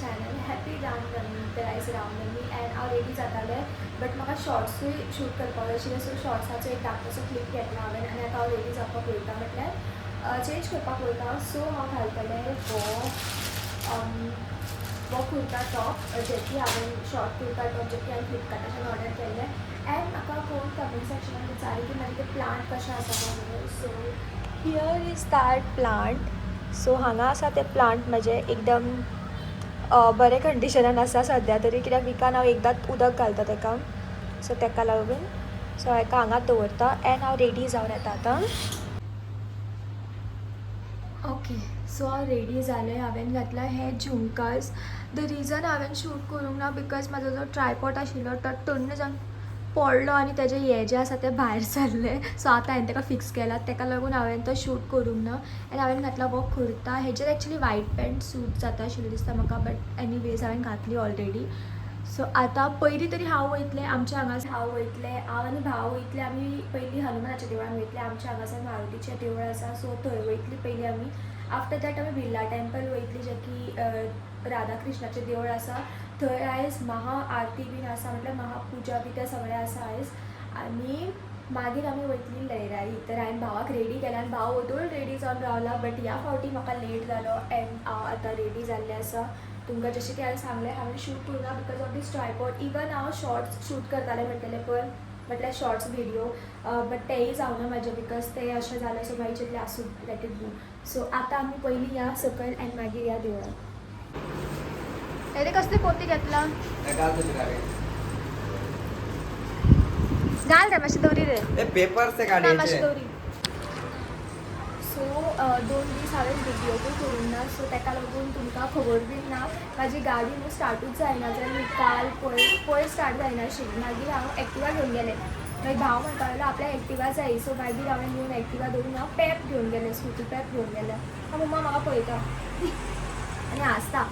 channel. Happy Ramnavami, the rise Ramnavami, and already जाताले. But म्हाका शॉर्ट्सूय shoot करपाक आशिल्ले, सो शॉर्ट्साचो एक धाकटोसो क्लिप घेतला हांवें आनी आतां हांव रेडी जावपाक वयता म्हटल्यार चेंज करपाक वयता. सो हांव घालतलें वो कुर्ता टॉप जे की हांवें शॉर्ट कुर्ता टॉप जे की हांवें फ्लिपकार्टाच्यान ऑर्डर केल्लें. एंड म्हाका कोण कमेंट सेक्शनान विचारी की मागीर ते प्लांट कशें आसा म्हणून. So here is that plant. So हांगा आसा ते प्लांट म्हजे एकदम बरे कंडिशनान आसा सद्या तरी, कित्याक विकान हांव एकदांच उदक घालता ताका. सो ताका लागून सो हाका हांगाच दवरता एंड हांव रेडी जावन येता आतां. ओके, सो हांव रेडी जालें. हांवें घातला हे झुमकाज. द रिजन हांवें शूट करूंक ना बिकॉज म्हाजो जो ट्रायपॉड आशिल्लो तो टन्न जावन पडलो आनी तेजे हे जे आसा ते भायर सरले. सो आतां हांवें ताका फिक्स केला, ताका लागून हांवें तो शूट करूंक ना. एंड हांवें घातला हो कुर्ता. हेजेर एक्चुली वायट पॅन्ट सूट जाता आशिल्लो दिसता म्हाका, बट एनीवेज हांवें घातली ऑलरेडी. सो आतां पयलीं तरी हांव वयतलें आमच्या हांगा. हांव आनी भाव वयतले. आमी पयलीं हनुमानाच्या देवळान वयतले. आमच्या हांगासर मारुतीचें देवूळ आसा, सो थंय वयतलीं पयलीं आमी. आफ्टर दॅट आमी बिर्ला टेंपल वयतलीं, जें की राधा कृष्णाचें देवूळ आसा. थंय आयज महाआरती बीन आसा, म्हटल्यार महापुजा बी तें सगळें आसा आयज. आनी मागीर आमी वयतलीं लयराई. तर हांवें भावाक रेडी केला आनी भाव वोदोळ रेडी जावन रावला, बट ह्या फावटी म्हाका लेट जालो एंड हांव आतां रेडी जाल्लें आसा. तुमकां जशें की हांवें सांगलें, हांवें शूट करूना because of this tripod. Even हांव शॉर्ट्स शूट करतालें म्हणटलें पण, म्हटल्यार शॉर्ट्स व्हिडिओ, बट तेंय जावना म्हाजें बिकॉज तें अशें जालें. सो मागीर चिंतलें आसूं लेट इट बी. सो आतां आमी पयलीं या सकयल एंड मागीर या देवळान. तेरे कसली पोती घेतला? घाल रे मातशी दवरी रे. पेपर से ना मातशी दवरी. सो 2 दीस हांवें व्हिडिओ बी करूंक ना, सो ताका लागून तुमकां खबर बीन ना. म्हाजी गाडी न्हू स्टार्टूच जायना, जाल्यार काल पयर स्टार्ट जायना आशिल्ली. मागीर हांव एक्टिवा घेवन गेलें. मागीर भाव म्हणपा लागलो आपल्याक एक्टिवा जाय. सो मागीर हांवें घेवन एक्टिवा दवरून हांव पॅप घेवन गेलें, स्कुटी पॅप घेवन गेलें. मम्मा म्हाका पळयता आनी हांसता.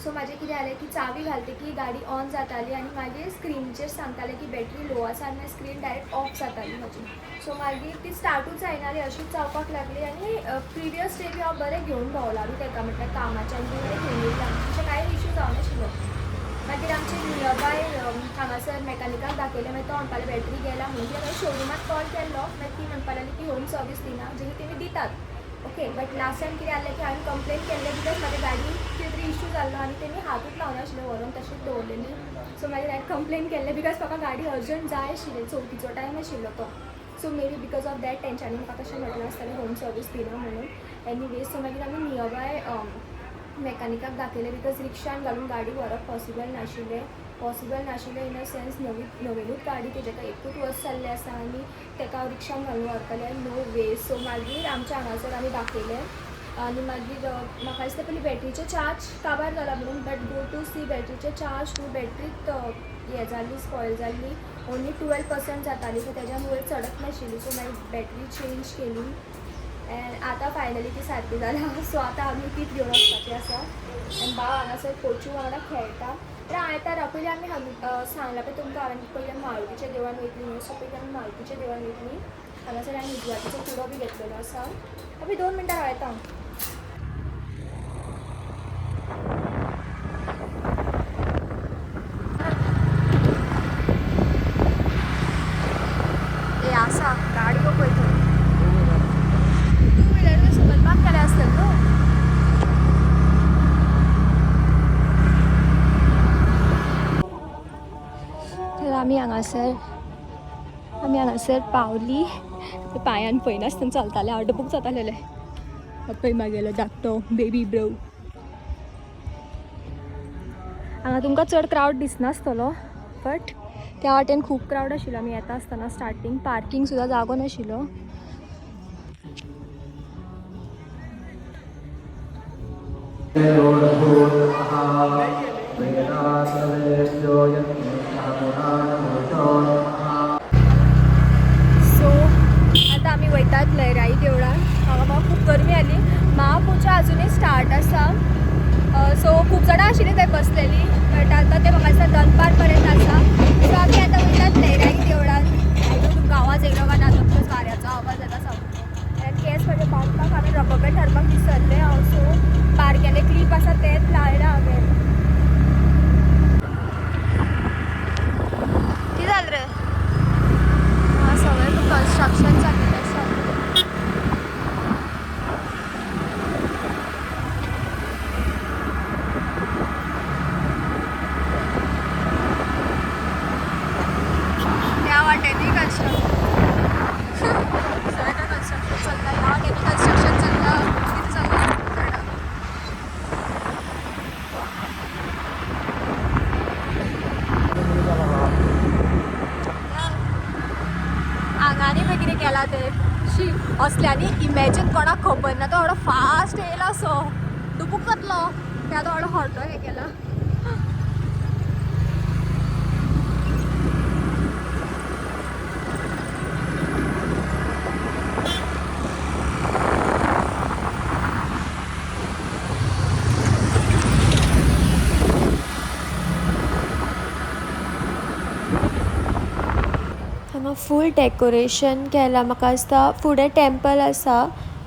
सो म्हाजें कितें जालें की चावी घालते की गाडी ऑन जाताली आनी मागीर स्क्रिनीचेर सांगतालें की बॅटरी लो आसा आनी स्क्रीन डायरेक्ट ऑफ जाताली म्हाजी. सो मागीर ती स्टार्टूच जायनाली, अशीच जावपाक लागली. आनी प्रिवियस डे बी हांव बरें घेवन भोंवला बी ताका, म्हटल्यार कामाच्यान बी बरें घेवन येयला. तशें कांय इशू जावनाशिल्लो. मागीर आमचे नियर बाय हांगासर मॅकानिकाक दाखयलें. मागीर तो म्हणपालो बॅटरी गेला म्हणून. ती हांवें शोरुमाक कॉल केल्लो, मागीर ती म्हणपा लागली की होम सर्वीस दिना, जे की तेमी दितात. ओके, बट लास्ट टायम कितें जालें की हांवें कंप्लेन केल्लें बिकॉज म्हाज्या गाडी कितें तरी इशू जाल्लो आनी तेमी हातूच लावनाशिल्ले, व्हरून तशीच दवरलेली. सो मागीर हांवें कंप्लेन केल्लें बिकॉज म्हाका गाडी अर्जंट जाय आशिल्ली, चवथीचो टायम आशिल्लो तो. So may be because of that तेंच्यांनी म्हाका तशें म्हटलें आसतलें होम सर्वीस दिना म्हणून. एनीवेज सो मागीर आमी नियर बाय मॅकानिकाक दाखयलें बिकॉज रिक्षान घालून गाडी व्हरप पॉसिबल नाशिल्लें इन अ सेन्स. नवीनूच गाडी तेजेका एकूच वर्स जाल्लें आसा आनी ताका हांव रिक्षान घालून व्हरतलें, नो वे. सो मागीर आमच्या हांगासर आमी दाखयलें आनी मागीर म्हाका दिसता पयलीं बॅटरीचे चार्ज काबार जाला म्हणून, बट गो टू सी बॅटरीचे चार्ज टू बॅटरीत हें जाल्ली, स्पॉयल जाल्ली. ओन्ली 12% जाताली, सो तेज्यान वयर चडत नाशिल्ली. सो मागीर बॅटरी चेंज केली एंड आतां फायनली ती सारकी जाल्या. सो आतां आमी तीच घेवन वचपाची आसा आनी भाव हांगासर कोचू वांगडा खेळटा. तर आयतारा पयलीं आमी सांगलां पळय तुमकां हांवें पयलीं मारुतीच्या देवळान वयतलीं न्हू. सो पयलीं आमी मारुतीच्या देवळान वयतलीं. हांगासर हांवें उजवातीचो कुडो बी घेतलेलो आसा. अभी 2 मिनटां रावता हांव. ए आसा गाडी गो पळय थंय. 2 व्हिलर सकयल केले आसतले न्हू. तर आमी हांगासर पावली. पांयान पयनासतना चलतालें, आउटबूक जातालें. पळय मागेलो धाकटो बेबी ब्रो. हांगा तुमकां चड क्रावड दिसनासतलो, बट त्या वाटेन खूब क्रावड आशिल्लो. आमी येता आसतना स्टार्टींग पार्किंग सुद्दां जागो नाशिल्लो. सो आतां आमी वयतात लयराई देवळान. हांगा म्हाका खूब गर्मी जाली. महापुजा अजुनूय स्टार्ट आसा. सो खूब जाणां आशिल्लीं थंय बसलेलीं, बट आतां ते म्हाका दिसता दनपार पर्यंत आसा. सो आमी आतां वयतात लयराई देवळान. आयडो तुमकां आवाज येयलो काय ना, तुमचो वाऱ्याचो आवाज येता सामको. आनी केस म्हाजे बांदपाक हांवें रबर बँड हाडपाक विसरलें हांव. सो बारकेले क्लीप आसा तेच लायला हांवें. कन्स्ट्रक्शन चाललेलें आसा. त्या वाटेनी कन्स्ट्रक्शन चल्ला, ह्या वाटेनी कन्स्ट्रक्शन चल्ला. कितें चल्ला कळना. आंगांनी पळय कितें केलां तें. शी असल्यांनी इमॅजीन कोणाक खबर ना. तो एवढो फास्ट येयला असो डुबूक जातलो. त्या तो एवढो हॉटो हें केला. हांगा फूल डेकोरेशन केलां. म्हाका दिसता फुडें टेंपल आसा,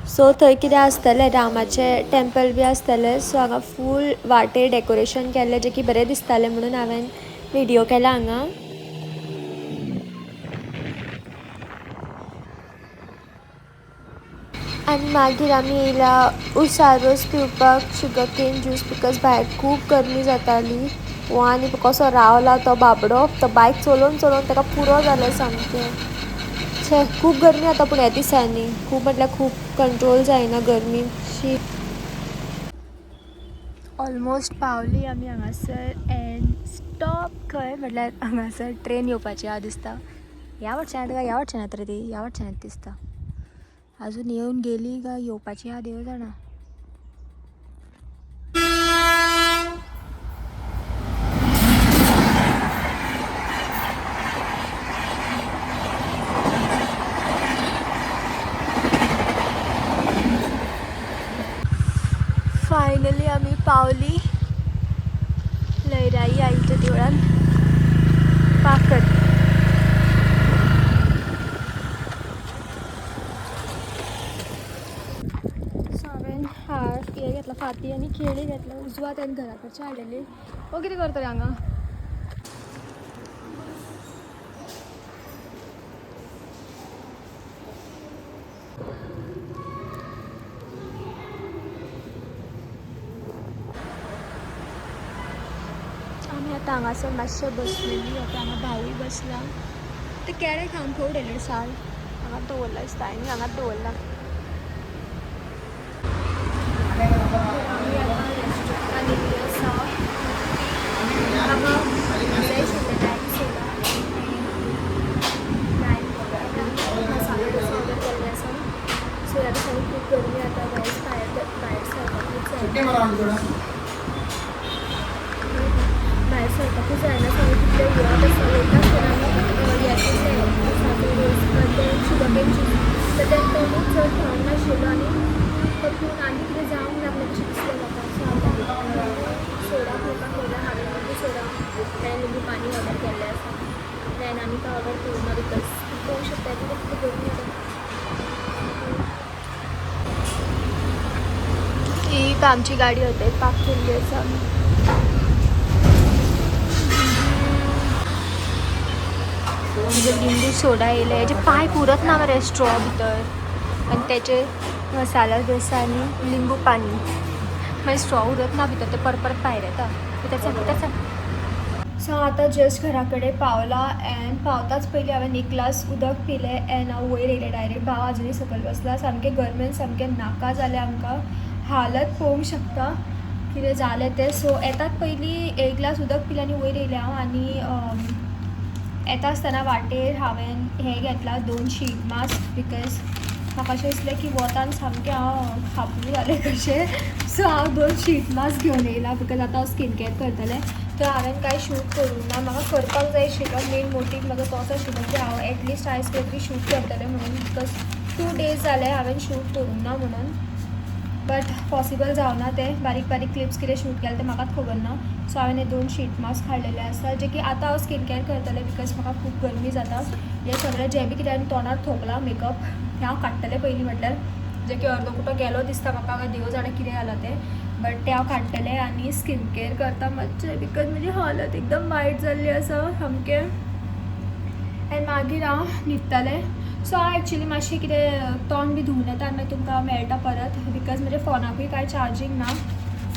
सो थंय कितें आसतलें रामाचें टेंपल बी आसतलें. सो हांगा फूल वाटेर डेकोरेशन केल्लें जें की बरें दिसतालें म्हणून हांवें व्हिडियो केला हांगा. आनी मागीर आमी येयला उसार रोस पिवपाक, शुगरकेन ज्यूस, बिकॉज भायर खूब गर्मी जाताली. वो आनी कसो रावला तो बाबडो. तो बायक चलोवन चलोवन ताका पुरो जालें सामकें. छे खूब गर्मी जाता पूण ह्या दिसांनी खूब म्हटल्यार खूब कंट्रोल जायना गर्मीची. ऑलमोस्ट पावली आमी हांगासर. एंड स्टॉप खंय म्हटल्यार हांगासर ट्रेन येवपाची आहा दिसता. ह्या वटच्यान काय ह्या वटच्यान येता रे ती. ह्या वटच्यान येता दिसता. अजून येवन गेली काय येवपाची आहा देव जाणा. फायनली आमी पावली लयराई आईच्या देवळान पाकत. सो हांवें हें घेतला फाती आनी खेळी घेतला. उजवात आनी घरा कडचे हाडलेली. हो कितें करतले हांगा. आमी आतां हांगासर मातशें बसलेली. आतां हांगा भावूय बसला. ते केळे खावन खंय उडयले साल हांगा दवरला दिसता. हांवें हांगाच दवरला. आमी आतां रेस्टॉरंटान येयल्ली आसा. हांगा जाय आशिल्ले रायस येयला. मसाला डोसा ऑर्डर केल्ले आसा. सो ह्या दिसांनी खूब गर्मी जाता. रायस भायर सरपाकूच जायना. भायर सरपाकूच जायना. सगळे कितले वत आसा वयता आसतना हें मसालो रोस मध्ये शुगरकेन ज्यूस तर तें तो चड खावंक नाशिल्लो. आनी तातूंत आनी कितें जावंक लागलें कशें दिसलें म्हाका. सो हांवें सोडा खावपाक वयता. हांवें मागीर सोडा तें लिंबू पाणी ऑर्डर केल्लें आसा. देन आनी तो ऑर्डर करूना बिकॉज पळोवंक शकता कितें गर्मी जाता. ही आमची गाडी होते पार्क केल्ली आसा. म्हणजे लिंबू सोडा येयले. हेजे पांय पुरत ना मरे स्ट्रॉ भितर. आनी तेचे मसाला डोसा आनी लिंबू पाणी मागीर स्ट्रॉ उरत ना भितर. ते परत परत भायर येता. कित्याक सो आतां जस्ट घरा कडेन पावला. एंड पावताच पयलीं हांवें एक ग्लास उदक पिलें. एंड हांव वयर येयलें डायरेक्ट. भाव आजुनी सकयल बसला. सामकें गर्मेन सामकें नाका जालें आमकां. हालत पळोवंक शकता कितें जालें तें. सो येतात पयलीं एक ग्लास उदक पिलें आनी वयर येयलें हांव. आनी येता आसतना वाटेर हांवें हें घेतलां 2 शीट मास्क. बिकॉज म्हाका अशें दिसलें की वतान सामकें हांव खापू जालें कशें. सो हांव 2 शीट मास्क घेवन येयलां. बिकॉज आतां हांव स्कीन केअर करतलें. तर हांवें कांय शूट करूंक ना. म्हाका करपाक जाय आशिल्लो. मेन मोटीव म्हाजो तोच आशिल्लो की हांव एटलिस्ट आयज खंय तरी शूट करतलें म्हणून. बिकॉज 2 days जाले हांवें शूट करूंक ना म्हणून. बट पॉसिबल जावना तें. बारीक बारीक क्लिप्स कितें शूट केलें तें म्हाकाच खबर ना. सो हांवें हे 2 शीट मास्क हाडलेले आसा जे की आतां हांव स्कीन केअर करतलें. बिकॉज म्हाका खूब गर्मी जाता. हें सगळें जें बी कितें हांवें तोंडार थोपलां मेकअप हें हांव काडटलें पयलीं म्हटल्यार. जे की अर्दो कुटो गेलो दिसता म्हाका. काय देव जाणा कितें जालां तें. बट तें हांव काडटलें आनी स्कीन केअर करता मातशें. बिकॉज म्हजी हालत एकदम वायट जाल्ली आसा सामकें. एंड मागीर हांव न्हिदतलें. सो हांव एक्चुली मातशें कितें तोंड बी धुवन येता आनी मागीर तुमकां मेळटा परत बिकॉज म्हज्या फोनाकूय कांय चार्जींग ना.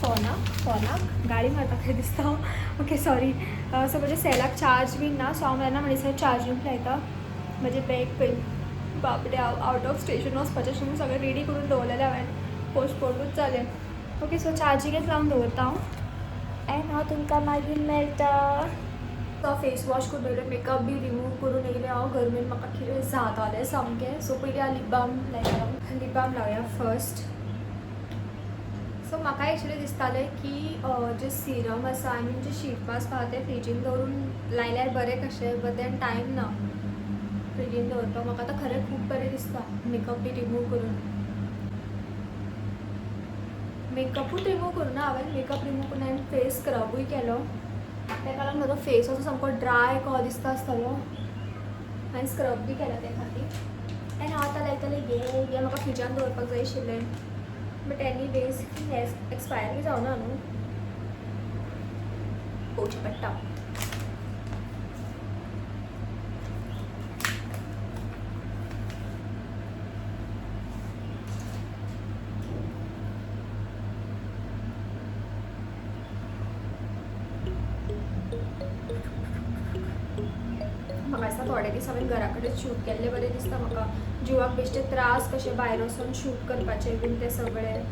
फोनाक गाडी मारता खंय दिसता. Okay sorry. सो म्हज्या सेलाक चार्ज बी ना. सो हांव मेळना म्हणसर चार्जींग लायता. म्हजें बॅग पळय बापडे हांव आवट ऑफ स्टेशन वचपाचें आशिल्लें सगळें रेडी करून दवरलेलें हांवें पोस्टपोनूच जालें. ओके सो चार्जिंगेच लावन दवरता हांव एंड हांव तुमकां मागीर मेळटा. तो फेस वॉश करून दवरलें मेकअप बी रिमूव करून येयलें हांव गरमेन म्हाका कितें जातालें सामकें. सो पयलीं हांव लिप बाम लावया फर्स्ट. सो म्हाका एक्चुली दिसतालें की जे सिरम आसा आय मीन जे शीट मास्क आहा तें फ्रिजीन दवरून लायल्यार बरें कशें बट देन टायम ना फ्रिजीन दवरपाक. म्हाका आतां खरें खूब बरें दिसता मेकअप बी रिमूव करून. मेकअपूच रिमूव करुना हांवें. मेकअप रिमूव करून हांवें फेस स्क्रबूय केलो. तेका लागून म्हजो फेस असो सामको ड्राय कहो दिसता आसतलो. हांवें स्क्रब बी केला त्या खातीर एंड हांव आतां लायतलें हे म्हाका फ्रिजान दवरपाक जाय आशिल्लें बट एनी वेज एक्सपायर बी जावना न्हू. पळोवचें पडटा. म्हाका दिसता थोडे दीस हांवें घरा कडेन शूट केल्लें बरें दिसता म्हाका. जिवाक बेश्टे त्रास कशें भायर वचून शूट करपाचें बीन तें सगळें.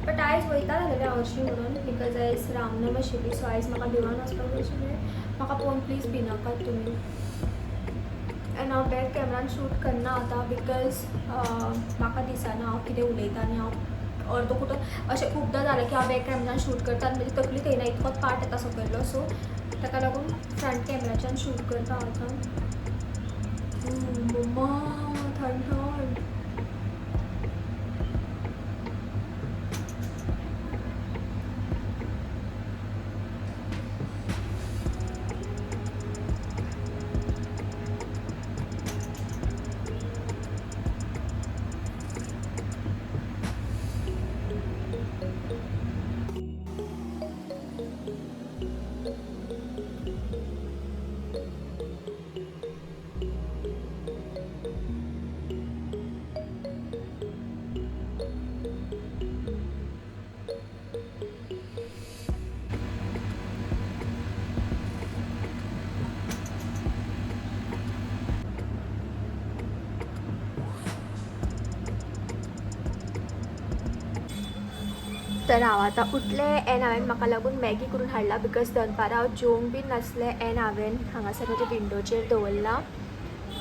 बट आयज वयता जालें हांव अशी म्हणून बिकॉज आयज रामनम आशिल्ली. सो आयज म्हाका देवळान वचपाक जाय आशिल्लें. म्हाका पळोवन प्लीज भिनाकात तुमी. एंड हांव बॅक कॅमेरान शूट करना आतां बिकॉज म्हाका दिसना हांव कितें उलयता आनी हांव अर्दो कुठो अशें खूबदां जालें की हांव बॅक कॅमेरान शूट करता आनी म्हजी तकलीच येयना इतकोच पार्ट येता सकयलो. सो ताका लागून फ्रंट कॅमेराच्यान शूट करता हांव आतां. मम्मा थंड. तर हांव आतां उठलें एंड हांवें म्हाका लागून मॅगी करून हाडला बिकॉज दनपारां हांव जेवंक बीन नासलें. एंड हांवें हांगासर म्हज्या विंडोचेर दवरला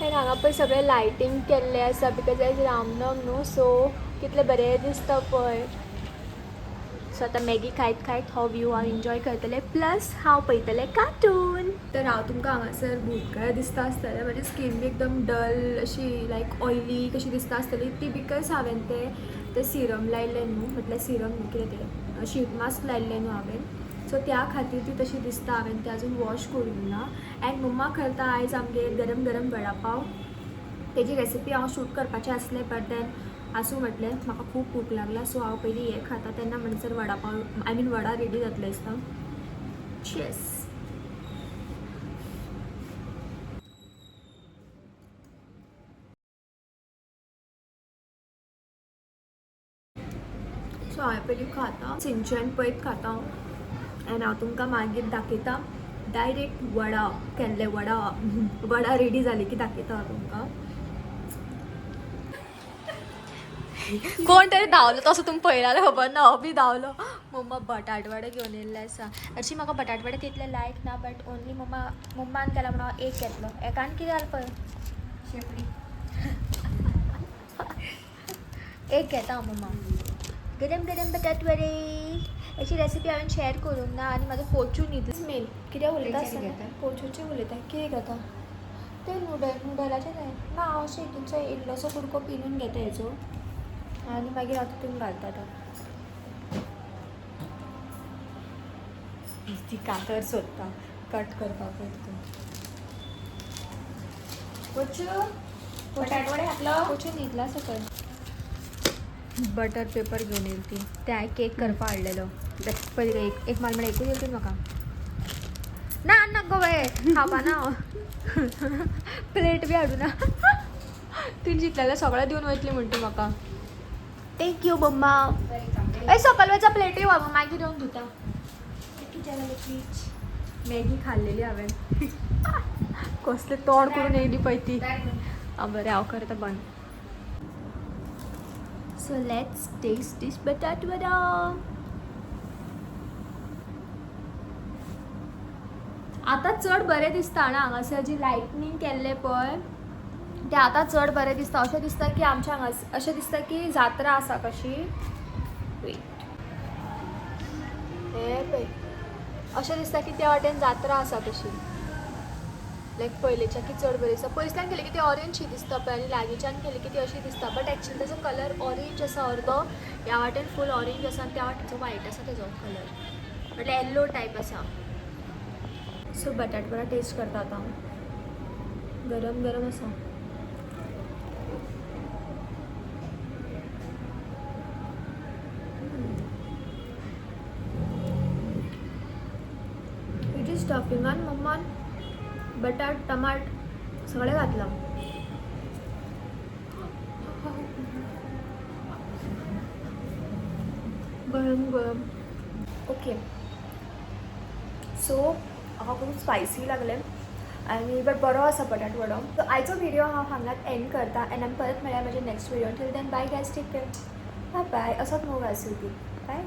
एंड हांगा पळय सगळें लायटींग केल्लें आसा बिकॉज आयज रामनम न्हू. सो कितलें बरें दिसता पळय. सो आतां मॅगी खायत खायत हो व्यू हांव एन्जॉय करतलें प्लस हांव पळयतलें कार्टून. तर हांव तुमकां हांगासर भुरकां दिसता आसतलें. म्हजी स्कीन बी एकदम डल अशी लायक ऑयली कशी दिसता आसतली ती बिकॉज हांवें तें सिरम लायिल्लें न्हू. म्हटल्यार सिरम न्हू कितें तें शीट मास्क लायिल्लें न्हू हांवें. सो त्या खातीर ती तशी दिसता. हांवें तें आजून वॉश करूंक ना. एंड मम्मा करता आयज आमगेर गरम गरम वडा पाव. तेजी रेसिपी हांव शूट करपाचें आसलें बट देन आसूं म्हटलें म्हाका खूब भूक लागला. सो हांव पयलीं हें खाता तेन्ना म्हणसर vada pav I mean vada ready जातलें दिसता. चीयर्स. सो हांवें पयलीं खाता सिंचन पळयत खाता हांव एंड हांव तुमकां मागीर दाखयता डायरेक्ट वडा केल्ले वडा रेडी जाली की दाखयता हांव तुमकां. कोण तरी धांवलो तसो तुमी पळयला खबर ना. हो बी धांवलो. मम्मा बटाटवडे घेवन येयल्ले आसा. हरशीं म्हाका बटाटवडे तितले लायक ना बट ओन्ली मम्मान केला म्हणून हांव एक घेतलो. एकान कितें जालें पळय शेपडी एक घेता हांव मम्मा. गरम गरम बटाटवडे अशी रेसिपी हांवें शेअर करूंक ना आनी म्हाजो पोचू न्हिदलो मेन कितें उलयता आसतना पोचूचें उलयता कितें घेता तें नुडलाचें जाय ना. हांव अशें हितूनचो इल्लोसो कुडको पिनून घेता हेजो आनी मागीर हांव तितून घालता तो. ती कातर सोदता कट करपाक तितून. पोचू बटाटवडे घातलो. पोचू न्हिदला सकयल. बटर पेपर घेवन येयली ती. ते हांवें केक करपा हाडलेलो. पयलीं एक माल म्हणल्यार एकूच येयली म्हाका. ना नाका गो बाये खावपा ना हांव. प्लेट बी हाडूं ना. ती जितल्याला सगळ्या दिवन वयतली म्हणटी म्हाका. Thank you mamma. ए सकलवेचा प्लेटी वा मॅगी देऊन धुता. मॅगी खाल्लेली हांवें. कसले तोंड करून येयली पळय ती. हां बरें हांव करता बंद. सो लेट्स टेस्ट दिस बटाट वडा. आतां चड बरें दिसता ना हांगासर जी लायटनींग केल्लें पळय तें आतां चड बरें दिसता. अशें दिसता की आमच्या हांगा अशें दिसता की जात्रा आसा कशी. वेट हे पळय अशें दिसता की त्या वाटेन जात्रा आसा कशी. लायक पयलींच्या की चड बरी दिसता. पयसल्यान केली की ती ऑरेंज शी दिसता पळय आनी लागींच्यान केली की ती अशी दिसता. बट एक्चुअली तेजो कलर ऑरेंज आसा अर्दो. ह्या वाटेन फूल ऑरेंज आसा आनी त्या वाटेनचो व्हायट आसा तेजो कलर. म्हटल्यार येल्लो टायप आसा. सो बटाट वडा टेस्ट करता आतां. गरम गरम आसा. हेजी स्टफिंगान मम्मान बटाट टमाट सगळें घातलां. गरम गरम. ओके सो हांव खूब स्पायसी लागलें आनी बट बरो आसा बटाट वडो. सो आयचो व्हिडिओ हांव हांगाच एंड करता आनी आमी परत मेळया म्हज्या next video. Till then bye guys, take care. Bye bye. असोच मोग आसूं ती. बाय.